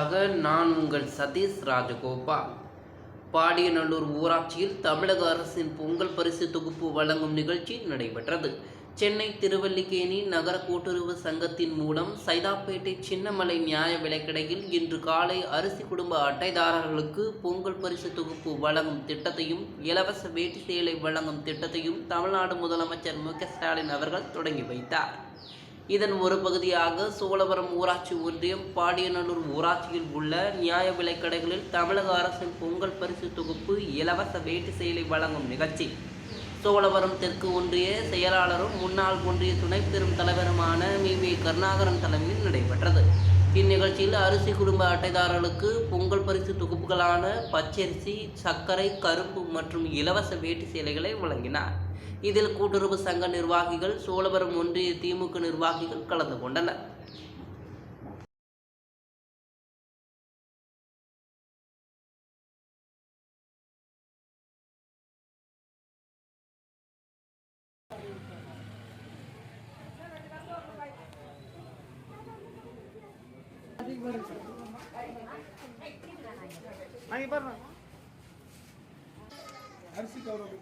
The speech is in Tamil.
செய்திகளுக்காக நான் உங்கள் சதீஷ் ராஜகோபால். பாடியநல்லூர் ஊராட்சியில் தமிழக அரசின் பொங்கல் பரிசு தொகுப்பு வழங்கும் நிகழ்ச்சி நடைபெற்றது. சென்னை திருவல்லிக்கேணி நகர கூட்டுறவு சங்கத்தின் மூலம் சைதாப்பேட்டை சின்னமலை நியாய விலைக்கடையில் இன்று காலை அரிசி குடும்ப அட்டைதாரர்களுக்கு பொங்கல் பரிசு தொகுப்பு வழங்கும் திட்டத்தையும் இலவச வேட்டி சேலை வழங்கும் திட்டத்தையும் தமிழ்நாடு முதலமைச்சர் மு.க.ஸ்டாலின் அவர்கள் தொடங்கி வைத்தார். இதன் ஒரு பகுதியாக சோழவரம் ஊராட்சி ஒன்றியம் பாடியநல்லூர் ஊராட்சியில் உள்ள நியாய விலைக்கடைகளில் தமிழக அரசின் பொங்கல் பரிசு தொகுப்பு இலவச வேட்டி சேலை வழங்கும் நிகழ்ச்சி சோழவரம் தெற்கு ஒன்றிய செயலாளரும் முன்னாள் ஒன்றிய துணை பெரும் தலைவருமான மீ. கருணாகரன் தலைமையில் நடைபெற்றது. இந்நிகழ்ச்சியில் அரிசி குடும்ப அட்டைதாரர்களுக்கு பொங்கல் பரிசு தொகுப்புகளான பச்சரிசி, சர்க்கரை, கரும்பு மற்றும் இலவச வேட்டி சேலைகளை வழங்கினார். இதில் கூட்டுறவு சங்க நிர்வாகிகள், சோழவரம் ஒன்றிய திமுக நிர்வாகிகள் கலந்து கொண்டனர். அரிசி கவர்